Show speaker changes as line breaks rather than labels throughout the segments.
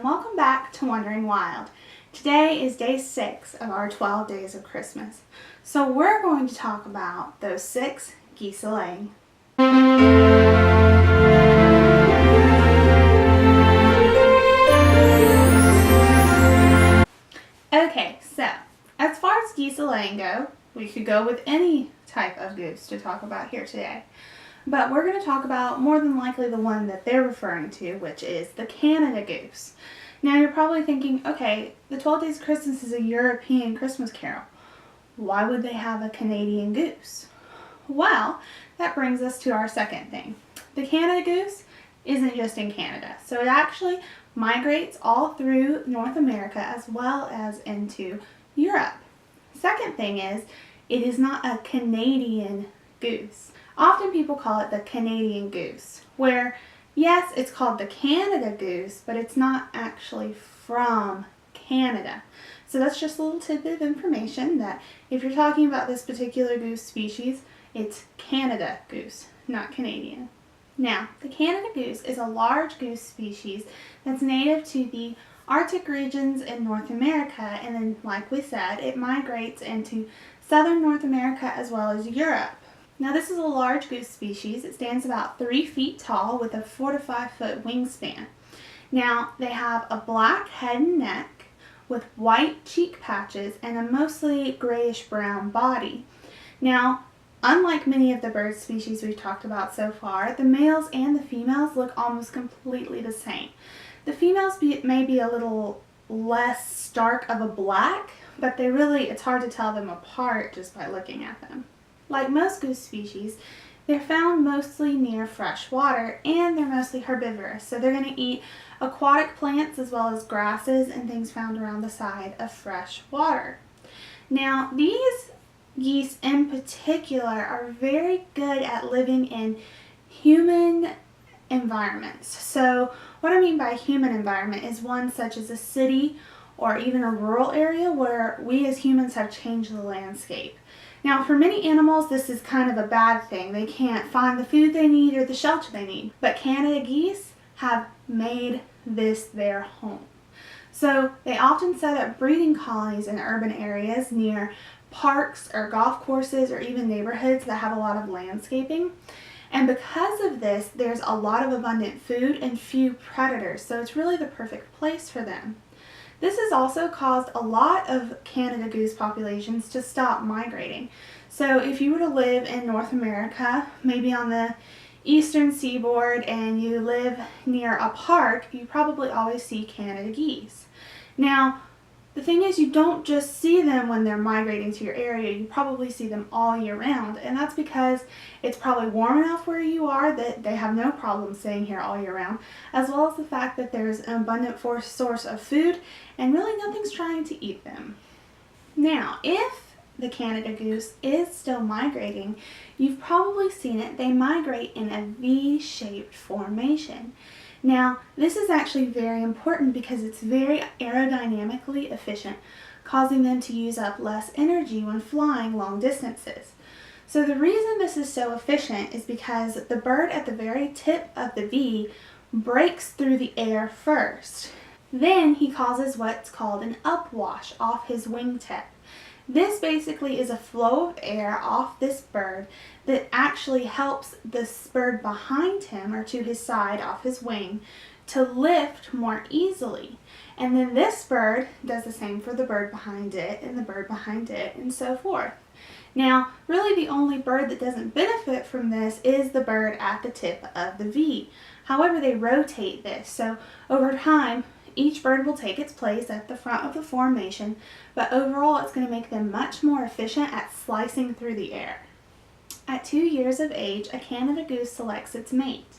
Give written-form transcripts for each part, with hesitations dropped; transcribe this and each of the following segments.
and welcome back to Wandering Wild. Today is day 6 of our 12 days of Christmas. So we're going to talk about those 6 geese a-laying. Okay, so as far as geese a-laying go, we could go with any type of goose to talk about here today. But we're going to talk about more than likely the one that they're referring to, which is the Canada goose. Now you're probably thinking, okay, the 12 Days of Christmas is a European Christmas carol. Why would they have a Canadian goose? Well, that brings us to our second thing. The Canada goose isn't just in Canada. So it actually migrates all through North America as well as into Europe. Second thing is, it is not a Canadian goose. Often people call it the Canadian goose, where yes, it's called the Canada goose, but it's not actually from Canada. So that's just a little tidbit of information that if you're talking about this particular goose species, it's Canada goose, not Canadian. Now, the Canada goose is a large goose species that's native to the Arctic regions in North America, and then, like we said, it migrates into southern North America as well as Europe. Now this is a large goose species. It stands about 3 feet tall with a 4 to 5 foot wingspan. Now they have a black head and neck with white cheek patches and a mostly grayish brown body. Now, unlike many of the bird species we've talked about so far, the males and the females look almost completely the same. The females may be a little less stark of a black, but it's hard to tell them apart just by looking at them. Like most goose species, they're found mostly near fresh water, and they're mostly herbivorous. So they're going to eat aquatic plants as well as grasses and things found around the side of fresh water. Now, these geese in particular are very good at living in human environments. So what I mean by human environment is one such as a city or even a rural area where we as humans have changed the landscape. Now, for many animals, this is kind of a bad thing. They can't find the food they need or the shelter they need. But Canada geese have made this their home. So they often set up breeding colonies in urban areas near parks or golf courses or even neighborhoods that have a lot of landscaping. And because of this, there's a lot of abundant food and few predators. So it's really the perfect place for them. This has also caused a lot of Canada goose populations to stop migrating. So if you were to live in North America, maybe on the eastern seaboard, and you live near a park, you probably always see Canada geese. Now, the thing is, you don't just see them when they're migrating to your area, you probably see them all year round, and that's because it's probably warm enough where you are that they have no problem staying here all year round, as well as the fact that there's an abundant source of food and really nothing's trying to eat them. Now, if the Canada goose is still migrating, you've probably seen it. They migrate in a V-shaped formation. Now, this is actually very important because it's very aerodynamically efficient, causing them to use up less energy when flying long distances. So the reason this is so efficient is because the bird at the very tip of the V breaks through the air first. Then he causes what's called an upwash off his wingtip. This basically is a flow of air off this bird that actually helps this bird behind him or to his side off his wing to lift more easily. And then this bird does the same for the bird behind it and the bird behind it and so forth. Now, really the only bird that doesn't benefit from this is the bird at the tip of the V. However, they rotate this, so over time, each bird will take its place at the front of the formation, but overall it's going to make them much more efficient at slicing through the air. At 2 years of age, a Canada goose selects its mate.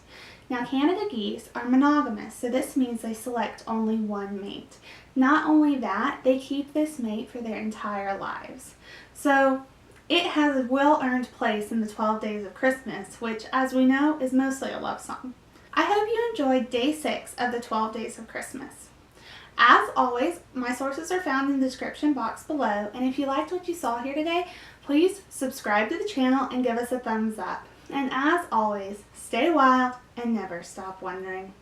Now, Canada geese are monogamous, so this means they select only one mate. Not only that, they keep this mate for their entire lives. So it has a well-earned place in the 12 Days of Christmas, which, as we know, is mostly a love song. I hope you enjoyed day 6 of the 12 Days of Christmas. As always, my sources are found in the description box below, and if you liked what you saw here today, please subscribe to the channel and give us a thumbs up. And as always, stay wild and never stop wondering.